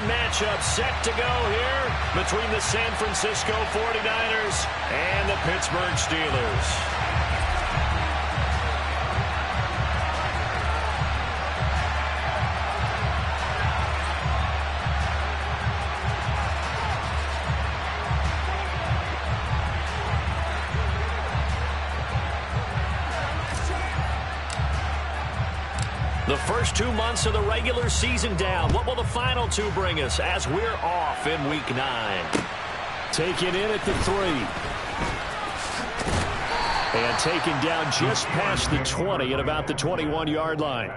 matchup set to go here between the San Francisco 49ers and the Pittsburgh Steelers. The first 2 months of the regular season down. What will the final 2 bring us as we're off in Week 9? Taken in at the 3. And taken down just past the 20 at about the 21-yard line.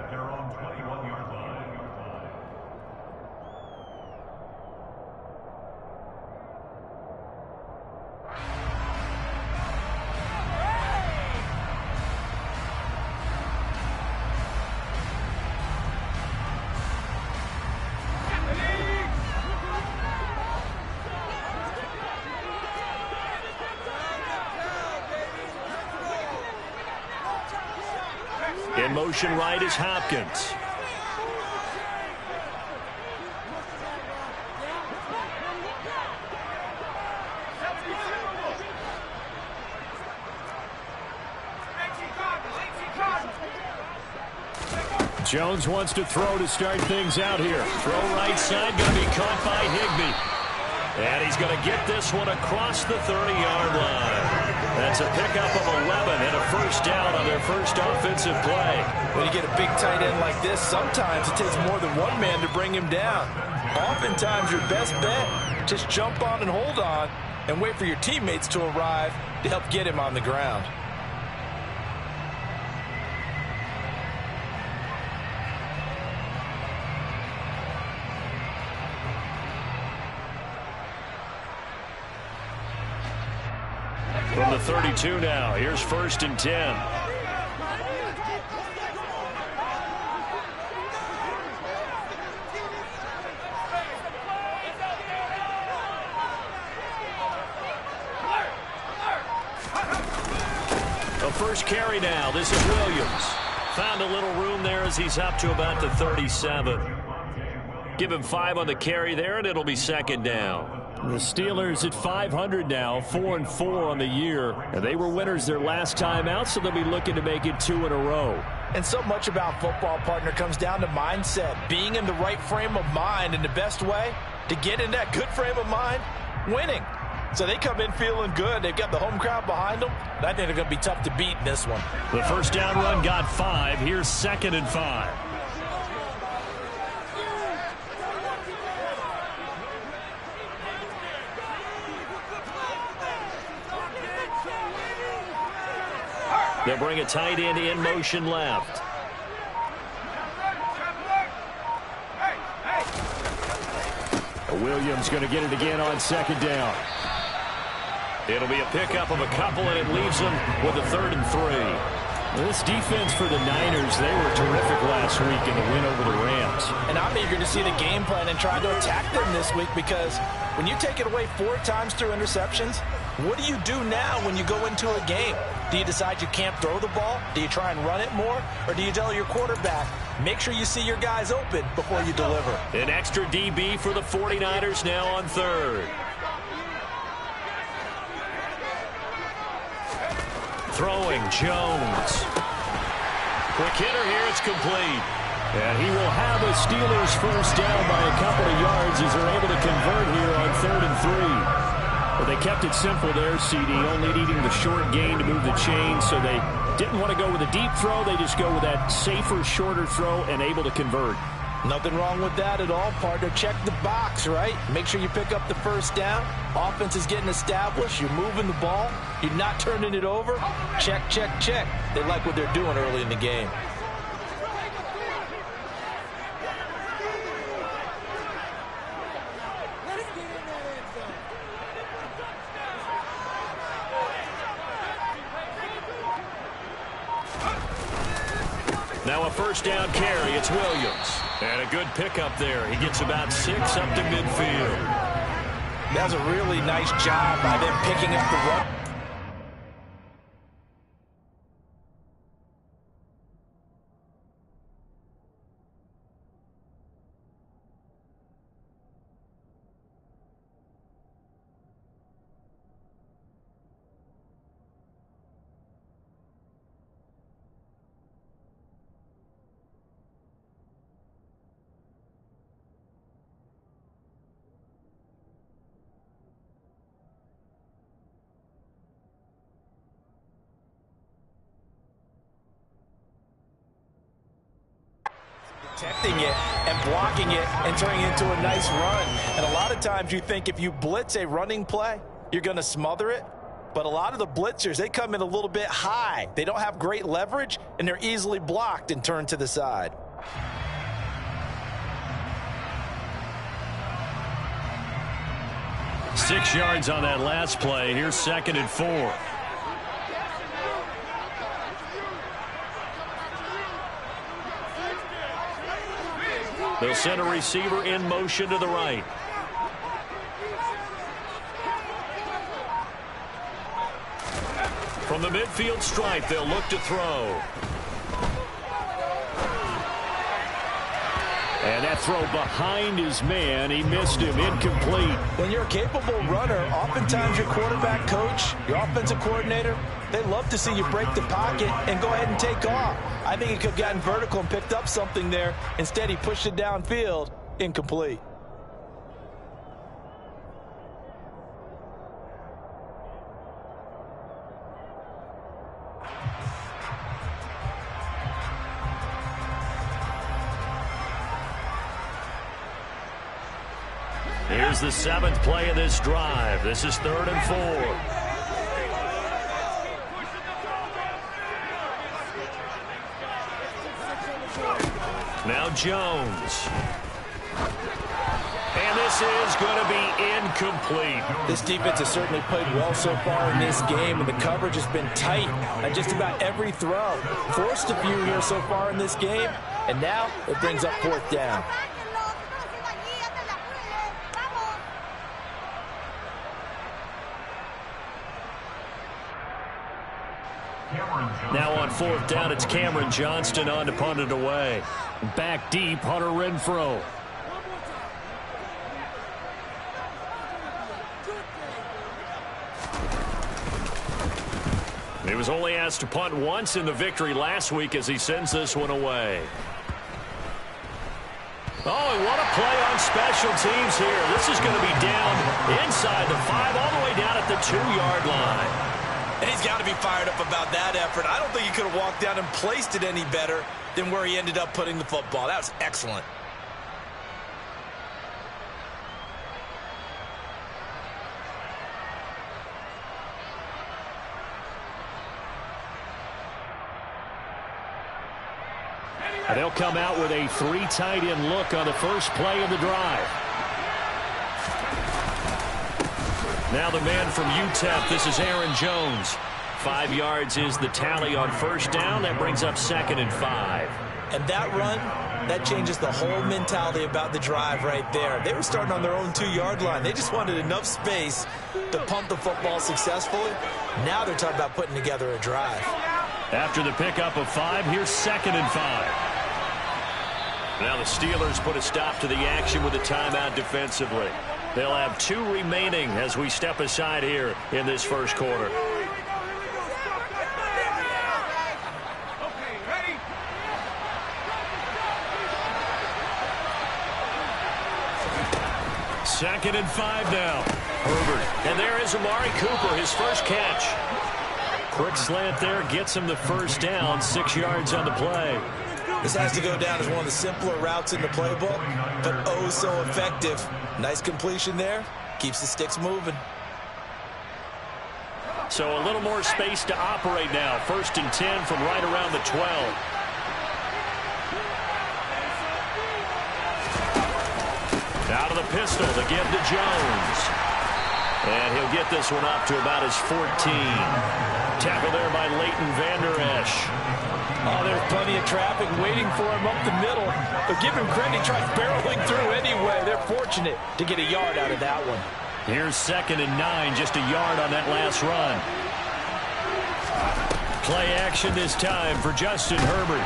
In motion right is Hopkins. Jones wants to throw to start things out here. Throw right side, going to be caught by Higbee. And he's going to get this one across the 30-yard line. That's a pickup of 11 and a first down on their first offensive play. When you get a big tight end like this, sometimes it takes more than one man to bring him down. Oftentimes, your best bet, just jump on and hold on and wait for your teammates to arrive to help get him on the ground. From the 32 now, here's 1st and 10. A first carry now. This is Williams. Found a little room there as he's up to about the 37. Give him 5 on the carry there, and it'll be 2nd down. The Steelers at 500 now, 4-4 on the year. And they were winners their last time out, so they'll be looking to make it 2 in a row. And so much about football, partner, comes down to mindset. Being in the right frame of mind, and the best way to get in that good frame of mind, winning. So they come in feeling good. They've got the home crowd behind them. I think they're going to be tough to beat in this one. The first down run got 5. Here's 2nd and 5. They'll bring a tight end in motion left. Williams going to get it again on 2nd down. It'll be a pickup of a couple, and it leaves them with a 3rd and 3. This defense for the Niners, they were terrific last week in the win over the Rams. And I'm eager to see the game plan and try to attack them this week, because when you take it away 4 times through interceptions, what do you do now when you go into a game? Do you decide you can't throw the ball? Do you try and run it more? Or do you tell your quarterback, make sure you see your guys open before you deliver? An extra DB for the 49ers now on 3rd. Throwing, Jones. Quick hitter here, it's complete. And he will have a Steelers first down by a couple of yards as they're able to convert here on 3rd and 3. But they kept it simple there, CD, only needing the short gain to move the chain, so they didn't want to go with a deep throw. They just go with that safer, shorter throw and able to convert. Nothing wrong with that at all, partner. Check the box, right? Make sure you pick up the first down. Offense is getting established. You're moving the ball. You're not turning it over. Check, check, check. They like what they're doing early in the game. Now a first down carry. It's Williams. And a good pickup there. He gets about 6 up to midfield. That's a really nice job by them picking up the run. Protecting it and blocking it and turning it into a nice run. And a lot of times you think if you blitz a running play, you're going to smother it. But a lot of the blitzers, they come in a little bit high. They don't have great leverage, and they're easily blocked and turned to the side. Six yards on that last play. Here's 2nd and 4. They'll send a receiver in motion to the right. From the midfield stripe, they'll look to throw. And that throw behind his man. He missed him. Incomplete. When you're a capable runner, oftentimes your quarterback coach, your offensive coordinator, they love to see you break the pocket and go ahead and take off. I think he could have gotten vertical and picked up something there. Instead, he pushed it downfield. Incomplete. Here's the 7th play of this drive. This is 3rd and 4. Now Jones. And this is going to be incomplete. This defense has certainly played well so far in this game, and the coverage has been tight on just about every throw. Forced a few here so far in this game, and now it brings up 4th down. Now on 4th down, it's Cameron Johnston on to punt it away. Back deep, Hunter Renfrow. He was only asked to punt once in the victory last week as he sends this one away. Oh, and what a play on special teams here. This is going to be down inside the 5, all the way down at the 2-yard line. And he's got to be fired up about that effort. I don't think he could have walked down and placed it any better than where he ended up putting the football. That was excellent. They'll come out with a 3 tight end look on the first play of the drive. Now the man from UTEP, this is Aaron Jones. 5 yards is the tally on 1st down. That brings up 2nd and 5. And that run, that changes the whole mentality about the drive right there. They were starting on their own 2-yard line. They just wanted enough space to pump the football successfully. Now they're talking about putting together a drive. After the pickup of 5, here's 2nd and 5. Now the Steelers put a stop to the action with a timeout defensively. They'll have 2 remaining as we step aside here in this first quarter. Second and 5 now. Herbert. And there is Amari Cooper, his first catch. Quick slant there, gets him the first down, 6 yards on the play. This has to go down as one of the simpler routes in the playbook, but oh so effective. Nice completion there. Keeps the sticks moving. So a little more space to operate now. 1st and 10 from right around the 12. Out of the pistol to give to Jones. And he'll get this one up to about his 14. Tackle there by Leighton Vander Esch. Oh, there's plenty of traffic waiting for him up the middle. But give him credit, he tries barreling through anyway. They're fortunate to get a yard out of that one. Here's 2nd and 9, just a yard on that last run. Play action this time for Justin Herbert.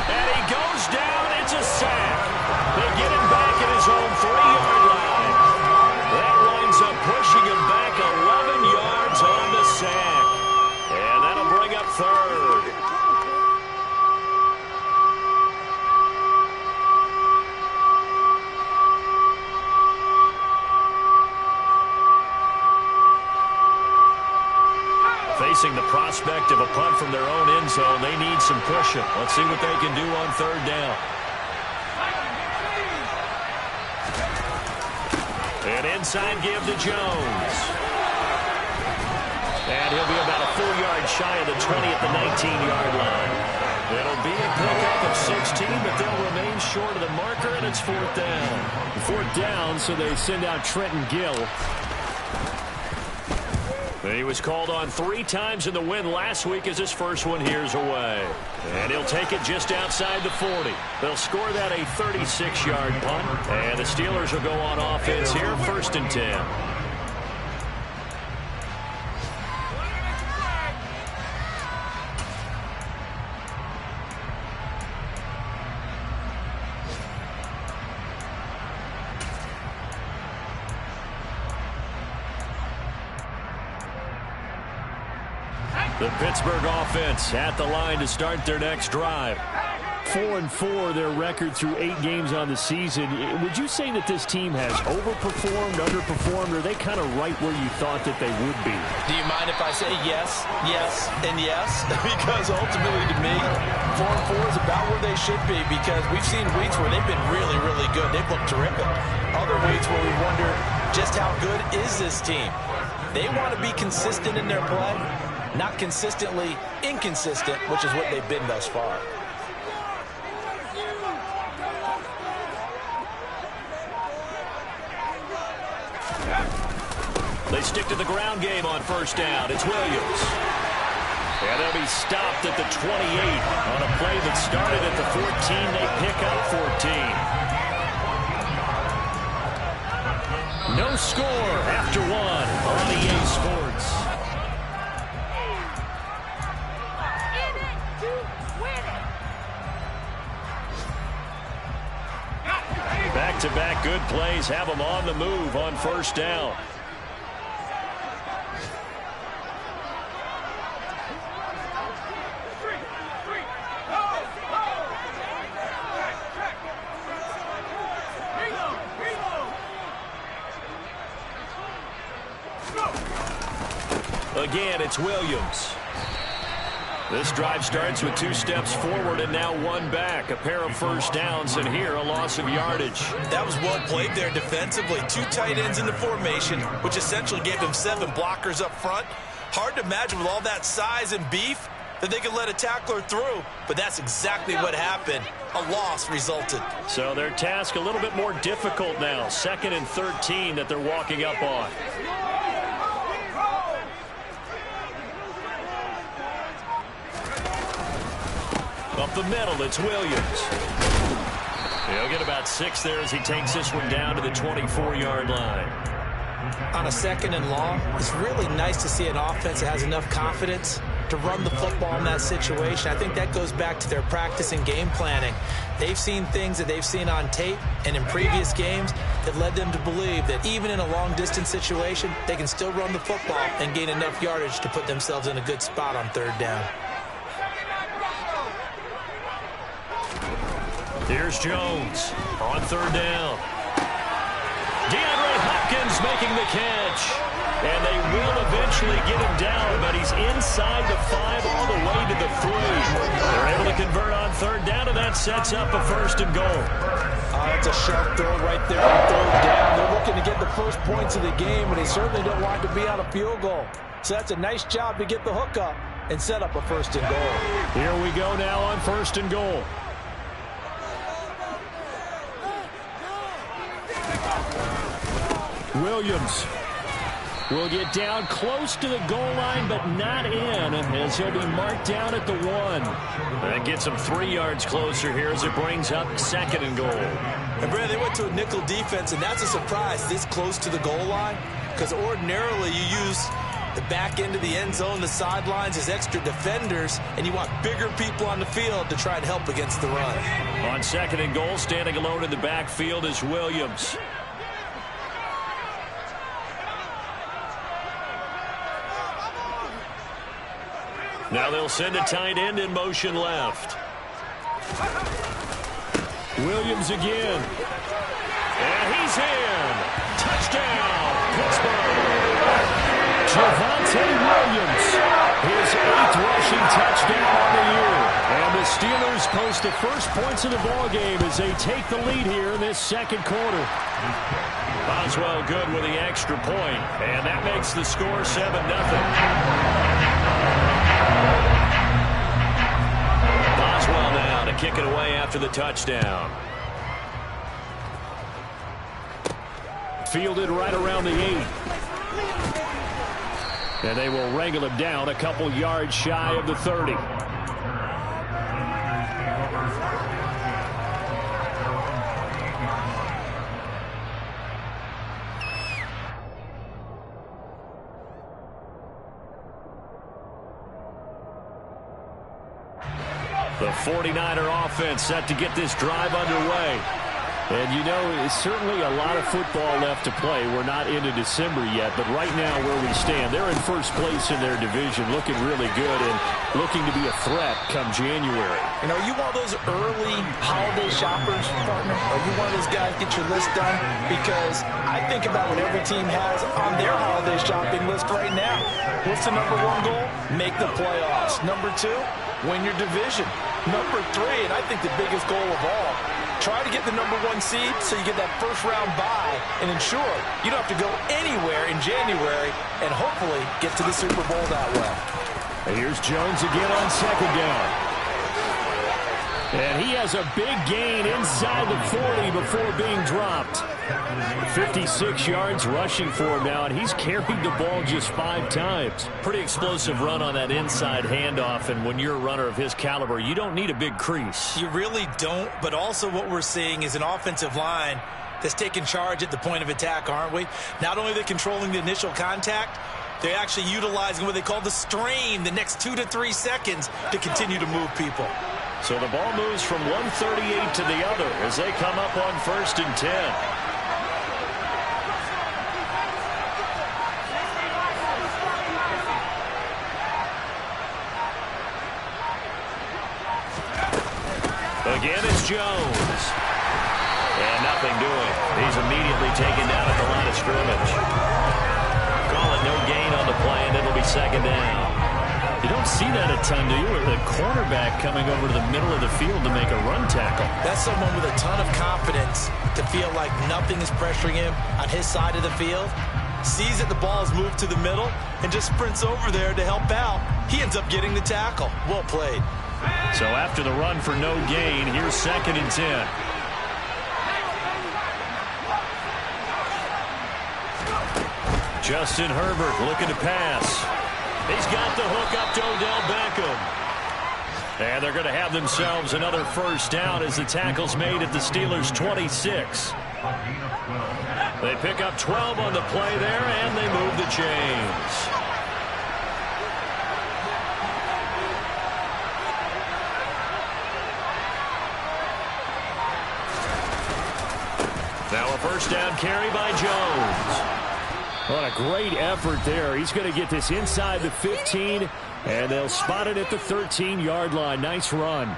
And he goes down, it's a sack. They get him back at his own 3-yard line. That winds up pushing him back 11 yards on the sack. And that'll bring up 3rd. Facing the prospect of a punt from their own end zone, they need some cushion. Let's see what they can do on 3rd down. An inside give to Jones. And he'll be about a full yard shy of the 20 at the 19-yard line. It'll be a pickup of 16, but they'll remain short of the marker, and it's fourth down. Fourth down, so they send out Trenton Gill. He was called on 3 times in the win last week as his first one here's away. And he'll take it just outside the 40. They'll score that a 36-yard punt. And the Steelers will go on offense here, 1st and 10. The Pittsburgh offense at the line to start their next drive. 4-4, their record through 8 games on the season. Would you say that this team has overperformed, underperformed, or are they kind of right where you thought that they would be? Do you mind if I say yes, yes, and yes? Because ultimately to me, 4-4 is about where they should be, because we've seen weeks where they've been really, really good. They've looked terrific. Other weeks where we wonder just how good is this team. They want to be consistent in their play. Not consistently inconsistent, which is what they've been thus far. They stick to the ground game on 1st down. It's Williams. And they'll be stopped at the 28 on a play that started at the 14. They pick up 14. No score after 1 on EA Sports. Back-to-back good plays have them on the move on 1st down. Again, it's Williams. This drive starts with 2 steps forward and now 1 back. A pair of 1st downs, and here a loss of yardage. That was well played there defensively. 2 tight ends in the formation, which essentially gave them 7 blockers up front. Hard to imagine with all that size and beef that they could let a tackler through, but that's exactly what happened. A loss resulted. So their task a little bit more difficult now. 2nd and 13 that they're walking up on. Up the middle, it's Williams. He'll get about 6 there as he takes this one down to the 24-yard line. On a 2nd and long, it's really nice to see an offense that has enough confidence to run the football in that situation. I think that goes back to their practice and game planning. They've seen things that they've seen on tape and in previous games that led them to believe that even in a long-distance situation, they can still run the football and gain enough yardage to put themselves in a good spot on 3rd down. Here's Jones on 3rd down. DeAndre Hopkins making the catch. And they will eventually get him down, but he's inside the 5 all the way to the 3. They're able to convert on 3rd down, and that sets up a 1st and goal. That's a sharp throw right there on 3rd down. They're looking to get the first points of the game, and they certainly don't want to be on a field goal. So that's a nice job to get the hook up and set up a 1st and goal. Here we go now on 1st and goal. Williams will get down close to the goal line, but not in, as he'll be marked down at the 1. That gets him 3 yards closer here as it brings up 2nd and goal. And Brad, they went to a nickel defense, and that's a surprise this close to the goal line, because ordinarily you use the back end of the end zone, the sidelines as extra defenders, and you want bigger people on the field to try and help against the run. On 2nd and goal, standing alone in the backfield is Williams. Now they'll send a tight end in motion left. Williams again. And he's in. Touchdown, Pittsburgh. Javonte Williams, his 8th rushing touchdown on the year. And the Steelers post the first points of the ball game as they take the lead here in this second quarter. Boswell good with the extra point, and that makes the score 7-0. Boswell now to kick it away after the touchdown. Fielded right around the 8. And they will wrangle him down a couple yards shy of the 30. The 49er offense set to get this drive underway. And, you know, it's certainly a lot of football left to play. We're not into December yet, but right now where we stand, they're in first place in their division, looking really good and looking to be a threat come January. You know, are you one of those early holiday shoppers, partner? Are you one of those guys get your list done? Because I think about what every team has on their holiday shopping list right now. What's the number one goal? Make the playoffs. Number two, win your division. Number three, and I think the biggest goal of all, try to get the number one seed so you get that first round bye and ensure you don't have to go anywhere in January and hopefully get to the Super Bowl that way. And here's Jones again on second down. And he has a big gain inside the 40 before being dropped. 56 yards rushing for him now, and he's carried the ball just 5 times. Pretty explosive run on that inside handoff, and when you're a runner of his caliber, you don't need a big crease. You really don't, but also what we're seeing is an offensive line that's taking charge at the point of attack, aren't we? Not only are they controlling the initial contact, they're actually utilizing what they call the strain the next 2 to 3 seconds to continue to move people. So the ball moves from 138 to the other as they come up on 1st and 10. Again, it's Jones. And nothing doing. He's immediately taken down at the line of scrimmage. Call it no gain on the play, and it'll be 2nd down. You don't see that a ton, do you? With the cornerback coming over to the middle of the field to make a run tackle. That's someone with a ton of confidence to feel like nothing is pressuring him on his side of the field. Sees that the ball is moved to the middle and just sprints over there to help out. He ends up getting the tackle. Well played. So after the run for no gain, here's 2nd and 10. Justin Herbert looking to pass. He's got the hook up to Odell Beckham. And they're going to have themselves another first down as the tackle's made at the Steelers' 26. They pick up 12 on the play there, and they move the chains. Now a first down carry by Jones. What a great effort there. He's going to get this inside the 15, and they'll spot it at the 13-yard line. Nice run.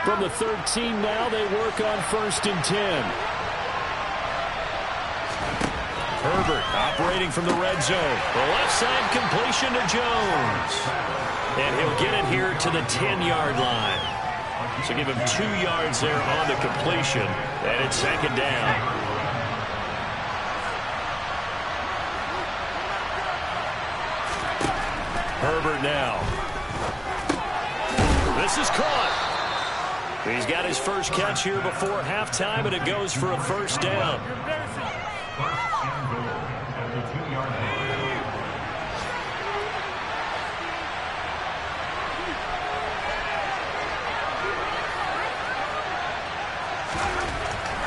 From the 13 now, they work on 1st and 10. Herbert operating from the red zone. The left side completion to Jones. And he'll get it here to the 10-yard line. So give him 2 yards there on the completion. And it's 2nd down. Herbert now. This is caught. He's got his first catch here before halftime, and it goes for a first down.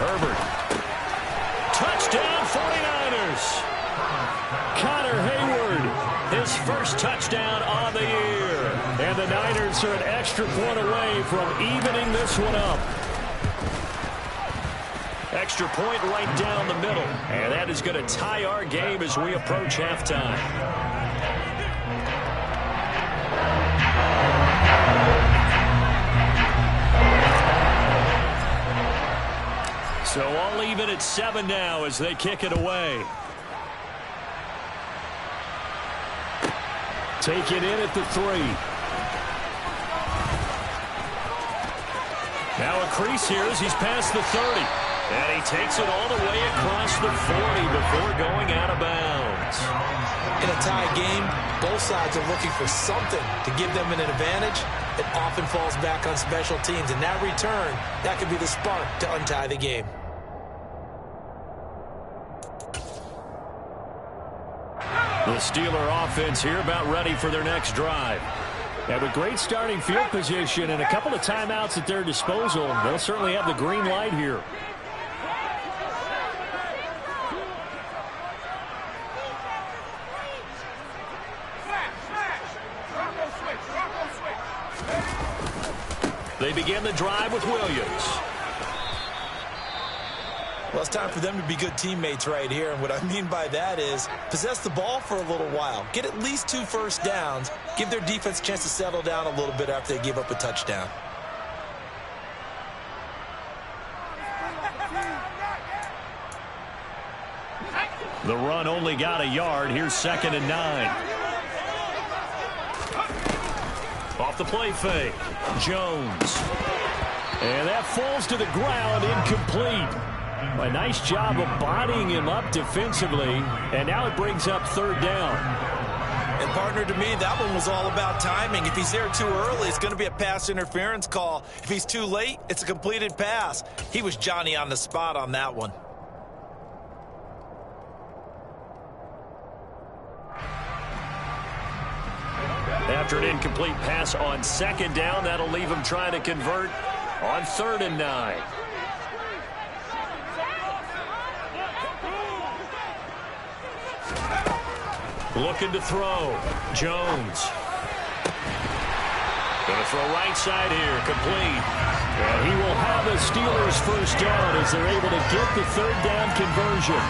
Herbert. Touchdown 49ers. Connor Hayward, his first touchdown on the year. And the Niners are an extra point away from evening this one up. Extra point right down the middle. And that is going to tie our game as we approach halftime. So all even at 7 now as they kick it away. Taken in at the 3. Now a crease here as he's past the 30. And he takes it all the way across the 40 before going out of bounds. In a tie game, both sides are looking for something to give them an advantage. It often falls back on special teams, and that return, that could be the spark to untie the game. The Steeler offense here about ready for their next drive. Have a great starting field position and a couple of timeouts at their disposal. They'll certainly have the green light here. They begin the drive with Williams. Well, it's time for them to be good teammates right here. And what I mean by that is possess the ball for a little while. Get at least 2 first downs. Give their defense a chance to settle down a little bit after they give up a touchdown. The run only got a yard. Here's 2nd and 9. Off the play fake. Jones. And that falls to the ground, incomplete. A nice job of bodying him up defensively. And now it brings up 3rd down. And partner, to me, that one was all about timing. If he's there too early, it's going to be a pass interference call. If he's too late, it's a completed pass. He was Johnny on the spot on that one. After an incomplete pass on 2nd down, that'll leave him trying to convert on 3rd and 9. Looking to throw. Jones. Going to throw right side here. Complete. And he will have a Steelers first down as they're able to get the 3rd down conversion.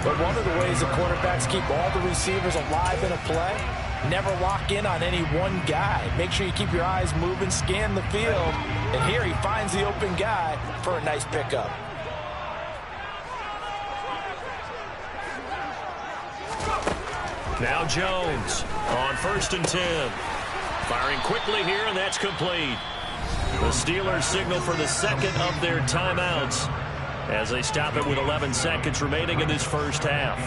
But one of the ways the quarterbacks keep all the receivers alive in a play, never lock in on any one guy. Make sure you keep your eyes moving, scan the field. And here he finds the open guy for a nice pickup. Now Jones on 1st and 10. Firing quickly here, and that's complete. The Steelers signal for the 2nd of their timeouts as they stop it with 11 seconds remaining in this first half.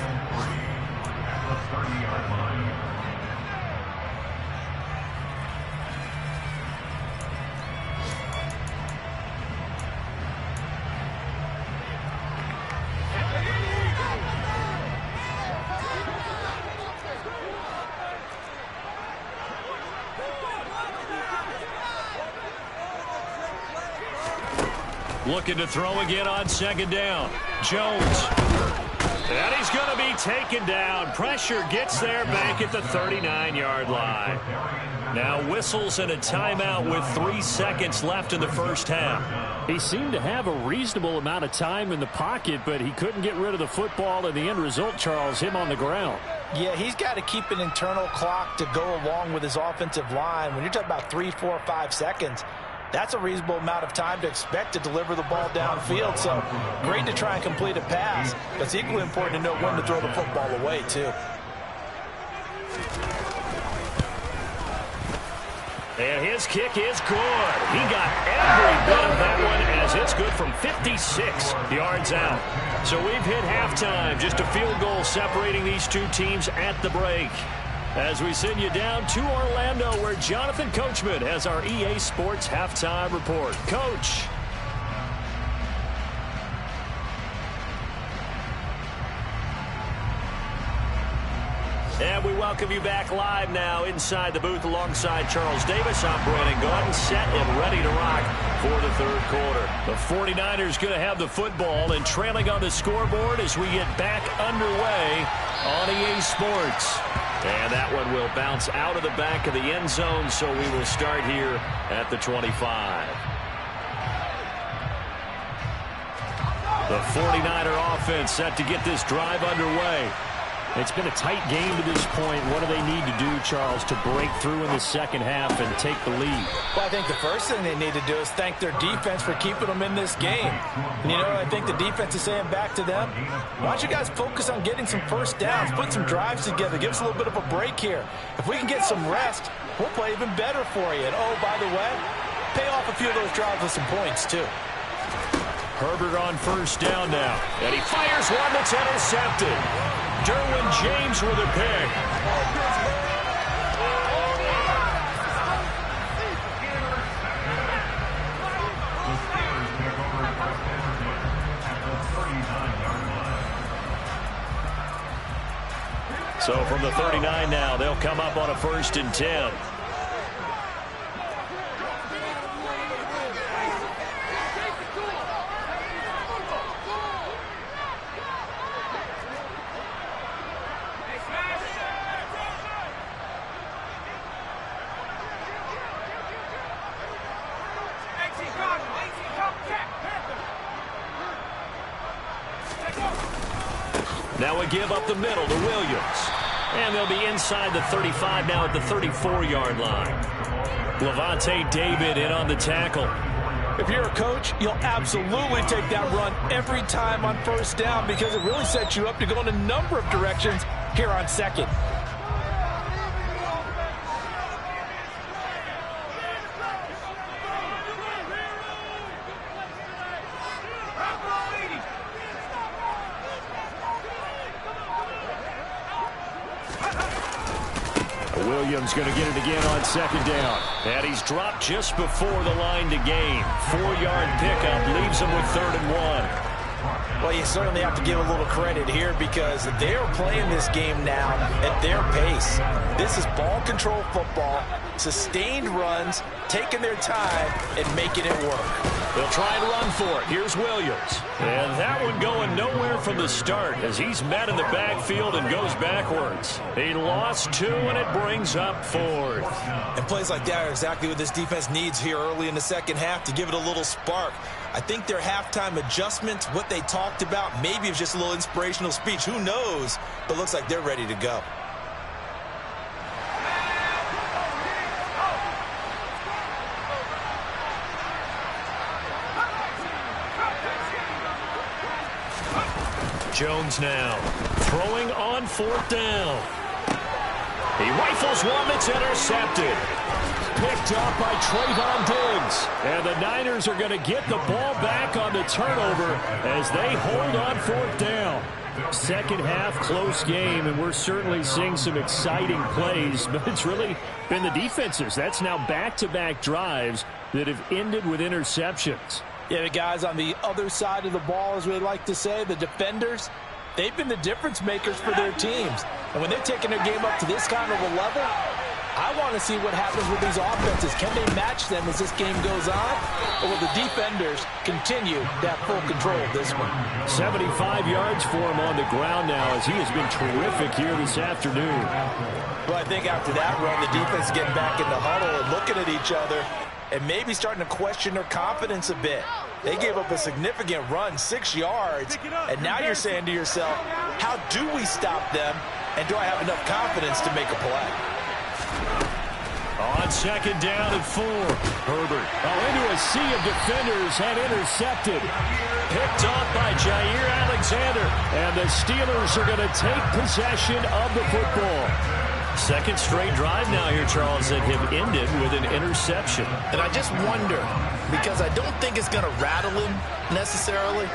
Looking to throw again on 2nd down. Jones. And he's going to be taken down. Pressure gets there back at the 39-yard line. Now whistles and a timeout with 3 seconds left in the first half. He seemed to have a reasonable amount of time in the pocket, but he couldn't get rid of the football, and the end result, Charles, him on the ground. Yeah, he's got to keep an internal clock to go along with his offensive line. When you're talking about 3, 4, 5 seconds, that's a reasonable amount of time to expect to deliver the ball downfield. So great to try and complete a pass, but it's equally important to know when to throw the football away, too. And his kick is good. He got every bit of that one as it's good from 56 yards out. So we've hit halftime. Just a field goal separating these two teams at the break. As we send you down to Orlando, where Jonathan Coachman has our EA Sports Halftime Report. Coach. And we welcome you back live now inside the booth alongside Charles Davis. I'm Brandon Gaudin, set and ready to rock for the 3rd quarter. The 49ers going to have the football and trailing on the scoreboard as we get back underway on EA Sports. And that one will bounce out of the back of the end zone, so we will start here at the 25. The 49er offense set to get this drive underway. It's been a tight game to this point. What do they need to do, Charles, to break through in the second half and take the lead? Well, I think the first thing they need to do is thank their defense for keeping them in this game. And you know, I think the defense is saying back to them, why don't you guys focus on getting some first downs, put some drives together, give us a little bit of a break here. If we can get some rest, we'll play even better for you. And, oh, by the way, pay off a few of those drives with some points, too. Herbert on first down now. And he fires one that's intercepted. Derwin James with a pick. So from the 39 now, they'll come up on a 1st and 10. Now we give up the middle to Williams. And they'll be inside the 35 now at the 34-yard line. Levante David in on the tackle. If you're a coach, you'll absolutely take that run every time on first down because it really sets you up to go in a number of directions here on second. Williams going to get it again on 2nd down. And he's dropped just before the line to gain. 4-yard pickup leaves him with 3rd and 1. Well, you certainly have to give a little credit here because they're playing this game now at their pace. This is ball control football, sustained runs, taking their time and making it work. They'll try and run for it. Here's Williams. And that one going nowhere from the start as he's met in the backfield and goes backwards. He lost 2, and it brings up 4th. And plays like that are exactly what this defense needs here early in the second half to give it a little spark. I think their halftime adjustments, what they talked about, maybe it's just a little inspirational speech. Who knows? But looks like they're ready to go. Jones now throwing on 4th down. He rifles one that's intercepted. Picked up by Trayvon Diggs. And the Niners are going to get the ball back on the turnover as they hold on 4th down. Second half, close game, and we're certainly seeing some exciting plays, but it's really been the defenses. That's now back-to-back drives that have ended with interceptions. Yeah, the guys on the other side of the ball, as we like to say, the defenders, they've been the difference makers for their teams. And when they're taking their game up to this kind of a level, I want to see what happens with these offenses. Can they match them as this game goes on? Or will the defenders continue to have full control of this one? 75 yards for him on the ground now as he has been terrific here this afternoon. Well, I think after that run, the defense is getting back in the huddle and looking at each other and maybe starting to question their confidence a bit. They gave up a significant run, 6 yards, and now you're saying to yourself, how do we stop them, and do I have enough confidence to make a play? On 2nd down and 4. Herbert into a sea of defenders and intercepted. Picked up by Jair Alexander. And the Steelers are going to take possession of the football. Second straight drive now here, Charles, that have ended with an interception. And I just wonder, because I don't think it's going to rattle him necessarily.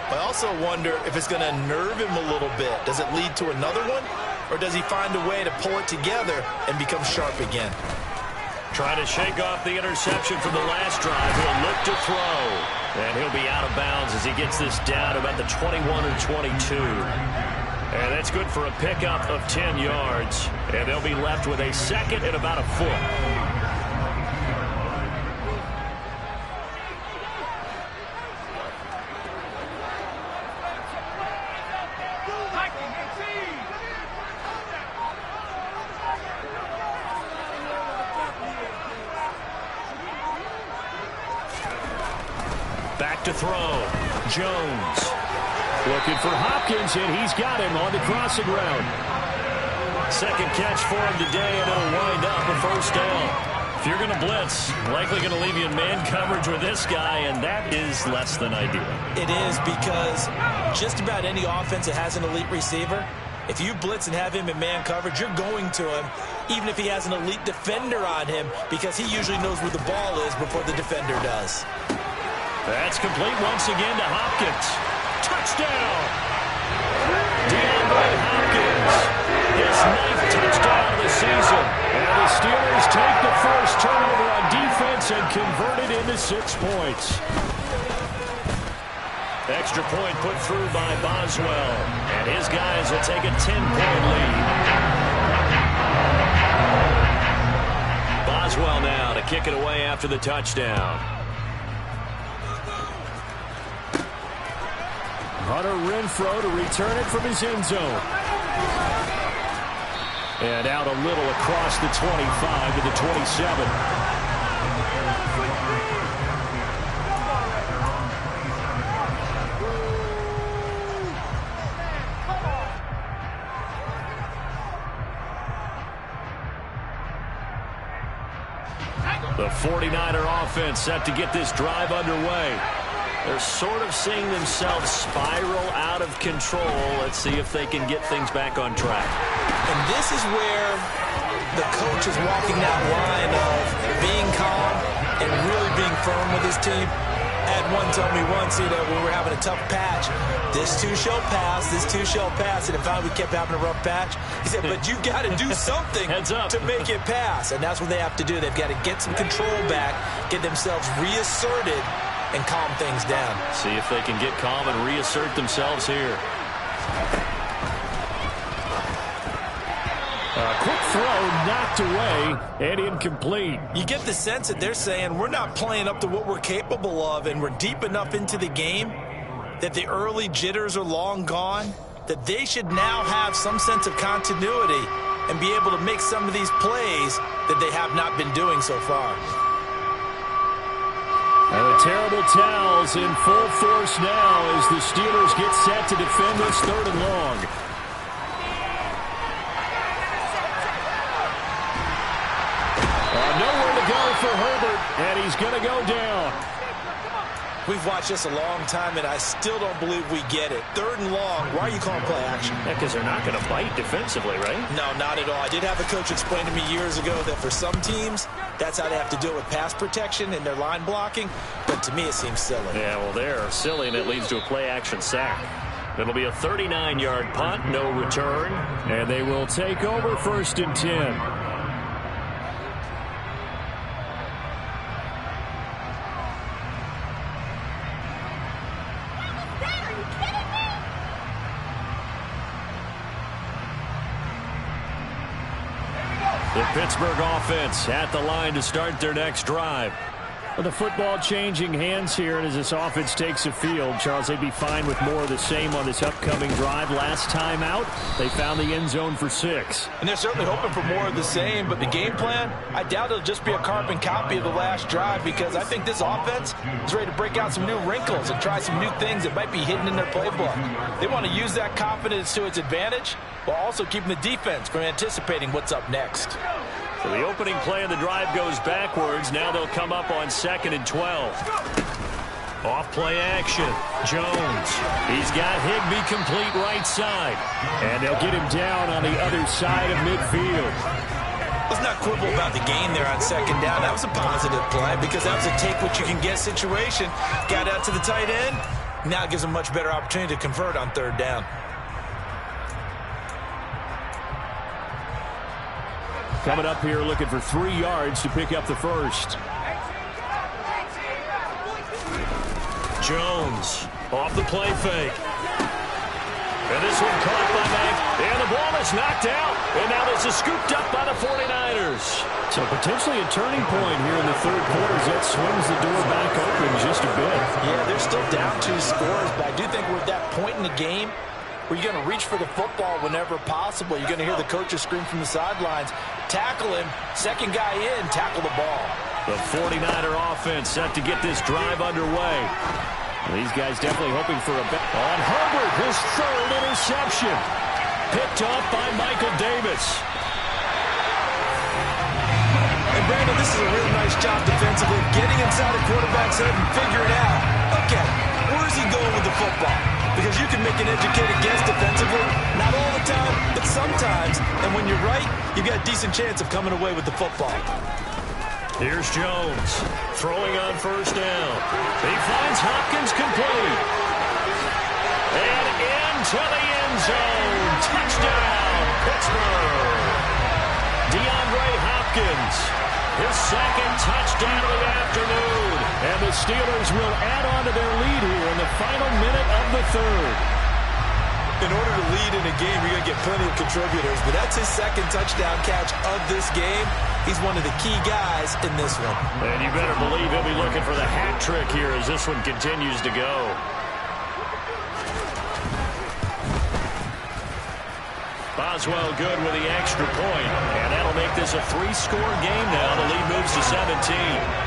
I also wonder if it's going to nerve him a little bit. Does it lead to another one? Or does he find a way to pull it together and become sharp again? Trying to shake off the interception from the last drive. He'll look to throw. And he'll be out of bounds as he gets this down about the 21 or 22. And that's good for a pickup of 10 yards. And they'll be left with a 2nd and about a foot. Back to throw. Jones. Looking for Hopkins, and he's got him on the crossing route. Second catch for him today, and it'll wind up a first down. If you're going to blitz, likely going to leave you in man coverage with this guy, and that is less than ideal. It is, because just about any offense that has an elite receiver, if you blitz and have him in man coverage, you're going to him, even if he has an elite defender on him, because he usually knows where the ball is before the defender does. That's complete once again to Hopkins. Touchdown! DeAndre Hopkins, his 9th touchdown of the season. And the Steelers take the first turnover on defense and convert it into 6 points. Extra point put through by Boswell. And his guys will take a 10-point lead. Boswell now to kick it away after the touchdown. Hunter Renfrow to return it from his end zone. And out a little across the 25 to the 27. The 49er offense set to get this drive underway. They're sort of seeing themselves spiral out of control. Let's see if they can get things back on track. And this is where the coach is walking that line of being calm and really being firm with his team. Had one told me once, when we were having a tough patch, this too shall pass, this too shall pass. And if we kept having a rough patch, he said, but you got to do something to make it pass. And that's what they have to do. They've got to get some control back, get themselves reasserted, and calm things down. See if they can get calm and reassert themselves here. A quick throw knocked away and incomplete. You get the sense that they're saying we're not playing up to what we're capable of, and we're deep enough into the game that the early jitters are long gone, that they should now have some sense of continuity and be able to make some of these plays that they have not been doing so far. And the terrible towels in full force now as the Steelers get set to defend this 3rd and long. Nowhere to go for Herbert, and he's going to go down. We've watched this a long time, and I still don't believe we get it. 3rd and long, why are you calling play action? Yeah, because they're not going to bite defensively, right? No, not at all. I did have a coach explain to me years ago that for some teams, that's how they have to deal with pass protection and their line blocking, but to me it seems silly. Yeah, well, they're silly, and it leads to a play-action sack. It'll be a 39-yard punt, no return. And they will take over 1st and 10. The Pittsburgh offense at the line to start their next drive. Well, the football changing hands here, and as this offense takes the field, Charles, they'd be fine with more of the same on this upcoming drive. Last time out, they found the end zone for 6. And they're certainly hoping for more of the same, but the game plan, I doubt it'll just be a carbon copy of the last drive, because I think this offense is ready to break out some new wrinkles and try some new things that might be hidden in their playbook. They want to use that confidence to its advantage while also keeping the defense from anticipating what's up next. So the opening play of the drive goes backwards. Now they'll come up on 2nd and 12. Off play action. Jones. He's got Higbee complete right side. And they'll get him down on the other side of midfield. Let's not quibble about the gain there on 2nd down. That was a positive play because that was a take-what-you-can-get situation. Got out to the tight end. Now it gives them a much better opportunity to convert on 3rd down. Coming up here looking for 3 yards to pick up the first. Jones off the play fake. And this one caught by Mack. And the ball is knocked out. And now this is scooped up by the 49ers. So potentially a turning point here in the 3rd quarter as that swings the door back open just a bit. Yeah, they're still down 2 scores, but I do think we're at that point in the game where you're going to reach for the football whenever possible. You're going to hear the coaches scream from the sidelines, tackle him, 2nd guy in, tackle the ball. The 49er offense set to get this drive underway. These guys definitely hoping for a bet. On Herbert, his 3rd interception. Picked up by Michael Davis. And Brandon, this is a real nice job defensively, getting inside a quarterback's head and figuring out, okay, where's he going with the football? Because you can make an educated guess defensively, not all the time, but sometimes. And when you're right, you've got a decent chance of coming away with the football. Here's Jones, throwing on first down. He finds Hopkins complete. And into the end zone. Touchdown, Pittsburgh. DeAndre Hopkins, his second touchdown of the afternoon. And the Steelers will add on to their lead here in the final minute of the third. In order to lead in a game, you're going to get plenty of contributors, but that's his second touchdown catch of this game. He's one of the key guys in this one. And you better believe he'll be looking for the hat trick here as this one continues to go. Boswell good with the extra point, and that'll make this a 3-score game now. The lead moves to 17.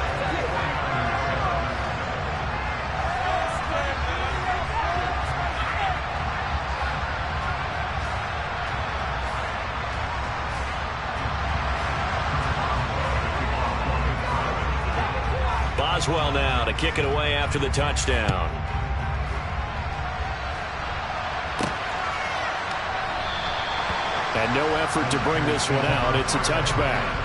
Boswell now to kick it away after the touchdown. And no effort to bring this one out. It's a touchback.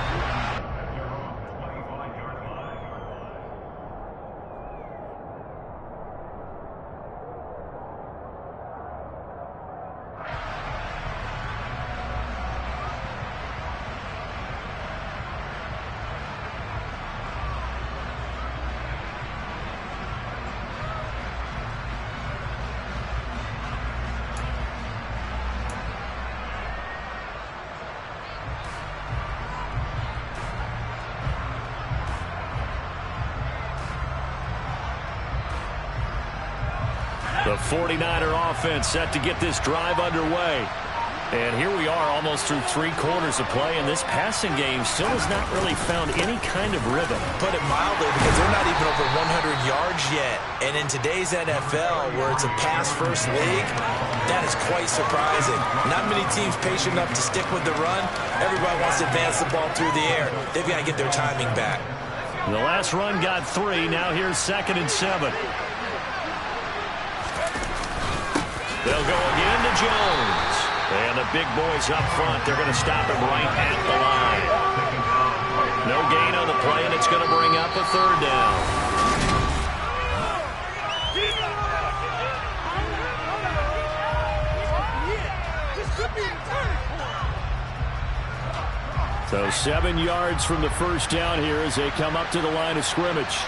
The 49er offense set to get this drive underway. And here we are almost through 3 quarters of play, and this passing game still has not really found any kind of rhythm. Put it mildly, because they're not even over 100 yards yet. And in today's NFL, where it's a pass-first league, that is quite surprising. Not many teams patient enough to stick with the run. Everybody wants to advance the ball through the air. They've got to get their timing back. The last run got 3. Now here's 2nd and 7. They'll go again to Jones. And the big boys up front, they're going to stop him right at the line. No gain on the play, and it's going to bring up a 3rd down. So 7 yards from the first down here as they come up to the line of scrimmage.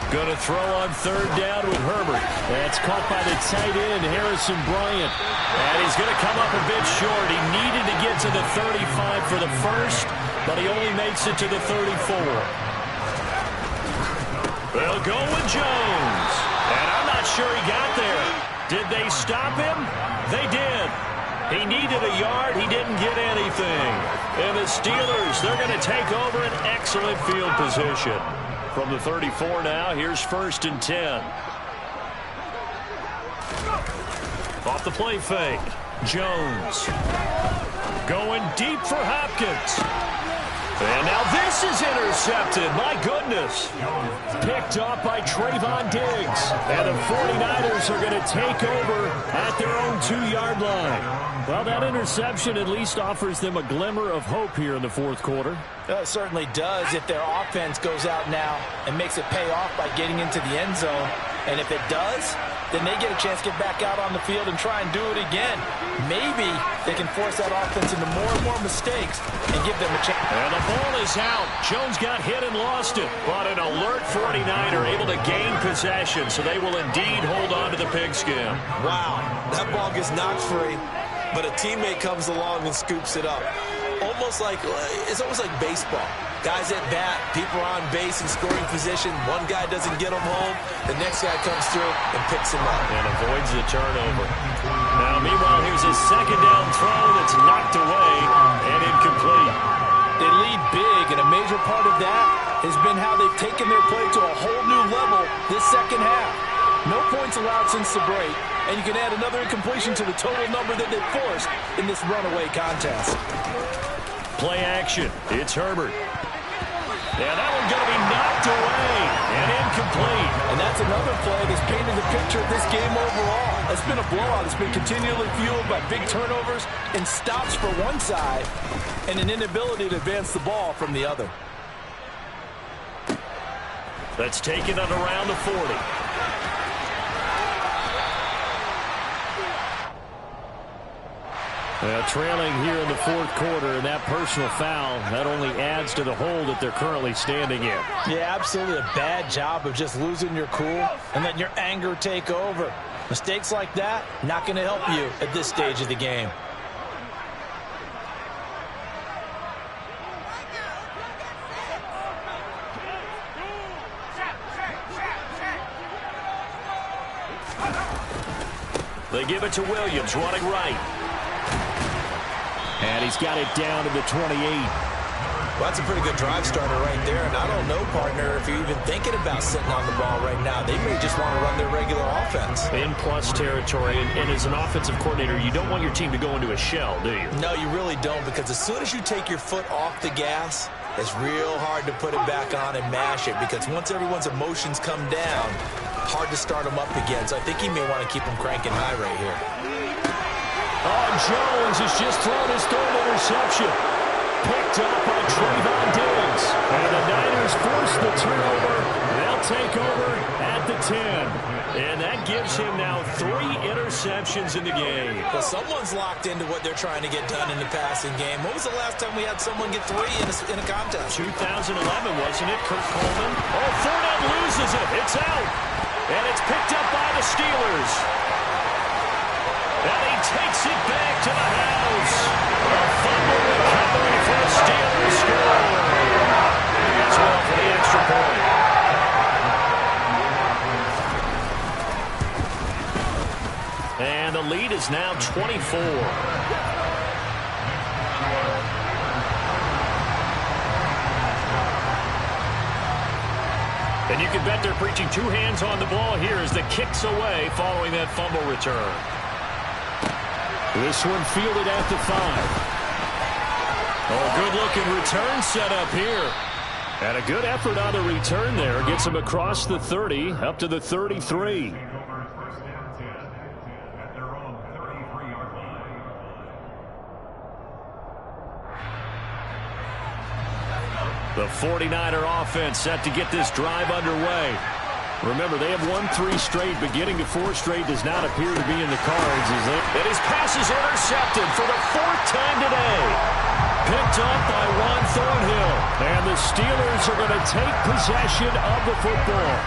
Going to throw on 3rd down with Herbert. That's caught by the tight end, Harrison Bryant. And he's going to come up a bit short. He needed to get to the 35 for the first, but he only makes it to the 34. They'll go with Jones. And I'm not sure he got there. Did they stop him? They did. He needed a yard. He didn't get anything. And the Steelers, they're going to take over an excellent field position. From the 34 now, here's 1st and 10. Off the play fake. Jones. Going deep for Hopkins. And now this is intercepted. My goodness. Picked up by Trayvon Diggs. And the 49ers are going to take over at their own 2-yard line. Well, that interception at least offers them a glimmer of hope here in the 4th quarter. It certainly does if their offense goes out now and makes it pay off by getting into the end zone. And if it does, then they get a chance to get back out on the field and try and do it again. Maybe they can force that offense into more and more mistakes and give them a chance. And the ball is out. Jones got hit and lost it. But an alert 49er able to gain possession, so they will indeed hold on to the pigskin. Wow, that ball gets knocked free, but a teammate comes along and scoops it up. It's almost like baseball. Guys at bat, people are on base in scoring position. One guy doesn't get him home. The next guy comes through and picks him up. And avoids the turnover. Now, meanwhile, here's a 2nd down throw that's knocked away and incomplete. They lead big, and a major part of that has been how they've taken their play to a whole new level this second half. No points allowed since the break, and you can add another incompletion to the total number that they forced in this runaway contest. Play action. It's Herbert. And that one's going to be knocked away and incomplete. And that's another play that's painted the picture of this game overall. It's been a blowout. It's been continually fueled by big turnovers and stops for one side and an inability to advance the ball from the other. That's taken at around the 40. Trailing here in the fourth quarter, and that personal foul, that only adds to the hole that they're currently standing in. Yeah, absolutely a bad job of just losing your cool and letting your anger take over. Mistakes like that, not going to help you at this stage of the game. They give it to Williams, running right. And he's got it down to the 28. Well, that's a pretty good drive starter right there. And I don't know, partner, if you're even thinking about sitting on the ball right now. They may just want to run their regular offense. In plus territory. And as an offensive coordinator, you don't want your team to go into a shell, do you? No, you really don't, because as soon as you take your foot off the gas, it's real hard to put it back on and mash it, because once everyone's emotions come down, hard to start them up again. So I think he may want to keep them cranking high right here. Oh, Jones has just thrown his third interception. Picked up by Trayvon Diggs. And the Niners force the turnover. They'll take over at the 10. And that gives him now 3 interceptions in the game. Well, someone's locked into what they're trying to get done in the passing game. When was the last time we had someone get 3 in a contest? 2011, wasn't it, Kurt Coleman? Oh, Fournette loses it. It's out. And it's picked up by the Steelers. And he takes it back to the house. A fumble recovery for the Steelers score. As well for the extra point. And the lead is now 24. And you can bet they're preaching 2 hands on the ball here as the kick's away following that fumble return. This one fielded at the 5. Oh, good-looking return set up here. And a good effort on the return there. Gets him across the 30, up to the 33. The 49er offense set to get this drive underway. Remember, they have won 3 straight, but getting to 4 straight does not appear to be in the cards. And his pass is intercepted for the 4th time today. Picked up by Juan Thornhill. And the Steelers are going to take possession of the football.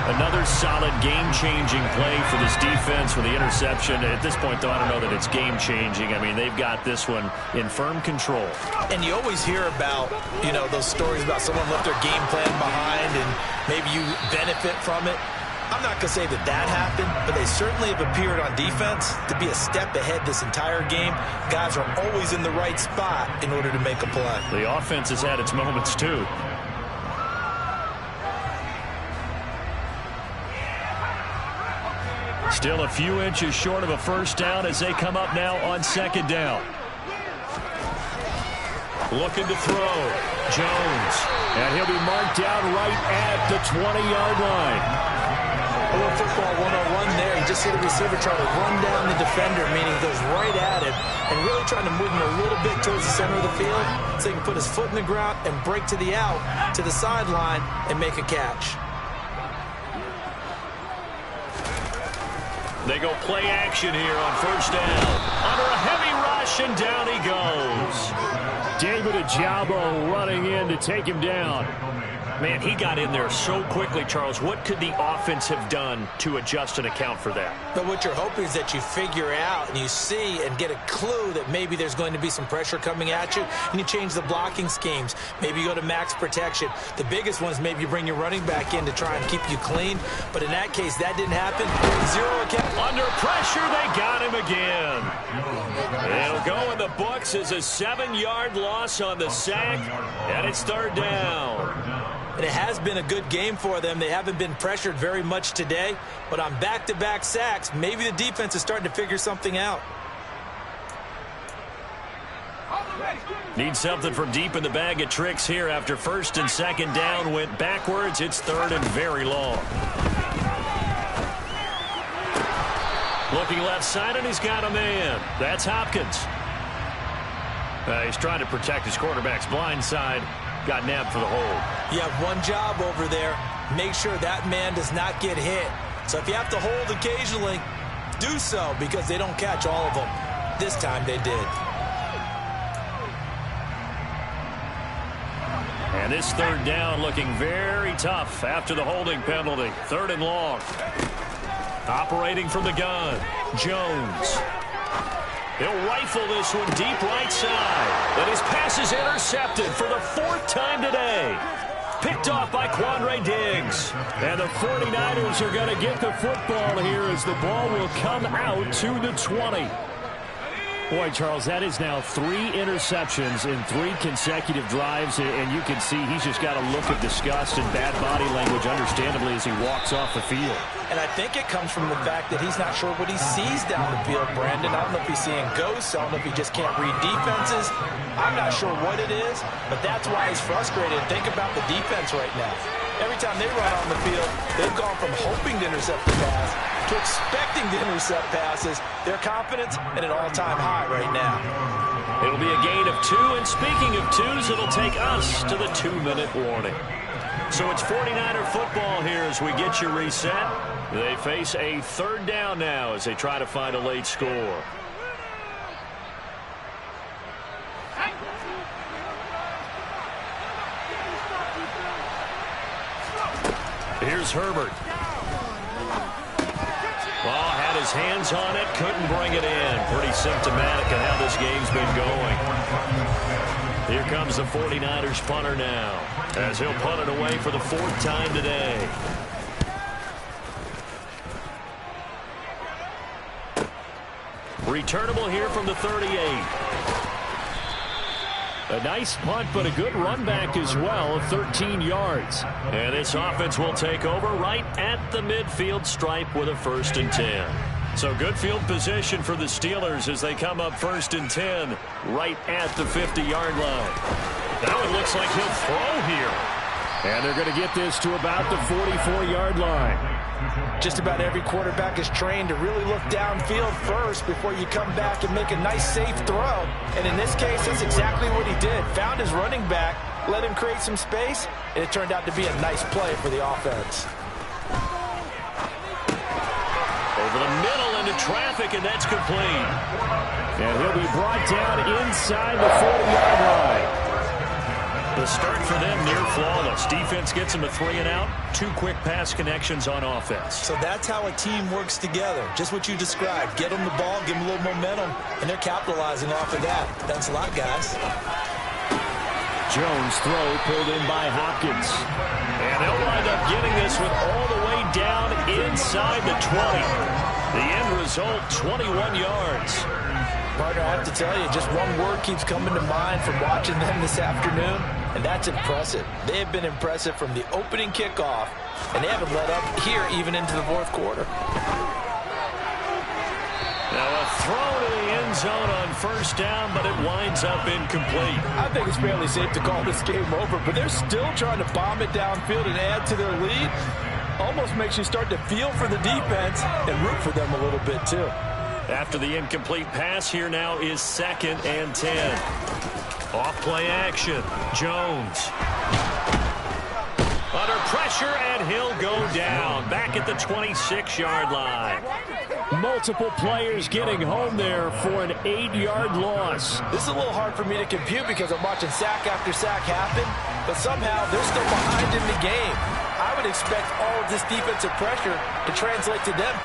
Another solid game-changing play for this defense with the interception. At this point, though, I don't know that it's game-changing. I mean, they've got this one in firm control. And you always hear about, you know, those stories about someone left their game plan behind and maybe you benefit from it. I'm not going to say that that happened, but they certainly have appeared on defense to be a step ahead this entire game. Guys are always in the right spot in order to make a play. The offense has had its moments, too. Still a few inches short of a first down as they come up now on 2nd down. Looking to throw. Jones. And he'll be marked down right at the 20-yard line. A little football 101 there. You just see the receiver try to run down the defender, meaning he goes right at him and really trying to move him a little bit towards the center of the field so he can put his foot in the ground and break to the out, to the sideline, and make a catch. They go play action here on 1st down. Under a heavy rush, and down he goes. David Ojabo running in to take him down. Man, he got in there so quickly, Charles. What could the offense have done to adjust and account for that? But what you're hoping is that you figure out and you see and get a clue that maybe there's going to be some pressure coming at you, and you change the blocking schemes. Maybe you go to max protection. The biggest one is maybe you bring your running back in to try and keep you clean. But in that case, that didn't happen. 0 account. Under pressure, they got him again. It'll go in the books as a 7-yard loss on the sack, and it's 3rd down. and it has been a good game for them. They haven't been pressured very much today, but on back-to-back sacks, maybe the defense is starting to figure something out. Need something from deep in the bag of tricks here after first and second down went backwards. It's third and very long. Looking left side, and he's got a man. That's Hopkins. He's trying to protect his quarterback's blind side. Got nabbed for the hold. You have one job over there. Make sure that man does not get hit. So if you have to hold occasionally, do so, because they don't catch all of them. This time they did. And this third down looking very tough after the holding penalty. Third and long. Operating from the gun, Jones. He'll rifle this one deep right side. And his pass is intercepted for the fourth time today. Picked off by Quandre Diggs. And the 49ers are going to get the football here as the ball will come out to the 20. Boy, Charles, that is now 3 interceptions in 3 consecutive drives, and you can see he's just got a look of disgust and bad body language, understandably, as he walks off the field. And I think it comes from the fact that he's not sure what he sees down the field, Brandon. I don't know if he's seeing ghosts. I don't know if he just can't read defenses. I'm not sure what it is, but that's why he's frustrated. Think about the defense right now. Every time they run on the field, they've gone from hoping to intercept the pass to expecting to intercept passes. Their confidence at an all-time high right now. It'll be a gain of 2, and speaking of 2s, it'll take us to the 2-minute warning. So it's 49er football here as we get you reset. They face a third down now as they try to find a late score. Here's Herbert. Well, had his hands on it, couldn't bring it in. Pretty symptomatic of how this game's been going. Here comes the 49ers punter now, as he'll punt it away for the 4th time today. Returnable here from the 38. A nice punt, but a good run back as well of 13 yards. And this offense will take over right at the midfield stripe with a 1st and 10. So good field position for the Steelers as they come up 1st and 10 right at the 50-yard line. Now it looks like he'll throw here. And they're going to get this to about the 44-yard line. Just about every quarterback is trained to really look downfield first before you come back and make a nice, safe throw. And in this case, that's exactly what he did. Found his running back, let him create some space, and it turned out to be a nice play for the offense. Over the middle into traffic, and that's complete. And he'll be brought down inside the 40-yard line. The start for them near flawless. Defense gets them a 3-and-out. 2 quick pass connections on offense. So that's how a team works together. Just what you described. Get them the ball, give them a little momentum, and they're capitalizing off of that. Thanks a lot, guys. Jones throw pulled in by Hopkins. And they'll wind up getting this one all the way down inside the 20. The end result, 21 yards. Partner, I have to tell you, just one word keeps coming to mind from watching them this afternoon, and that's impressive. They have been impressive from the opening kickoff, and they haven't let up here even into the 4th quarter. Now a throw to the end zone on 1st down, but it winds up incomplete. I think it's fairly safe to call this game over, but they're still trying to bomb it downfield and add to their lead. Almost makes you start to feel for the defense and root for them a little bit too. After the incomplete pass, here now is 2nd and 10. Off play action. Jones. Under pressure, and he'll go down. Back at the 26-yard line. Multiple players getting home there for an 8-yard loss. This is a little hard for me to compute because I'm watching sack after sack happen, but somehow they're still behind in the game. I would expect all of this defensive pressure to translate to them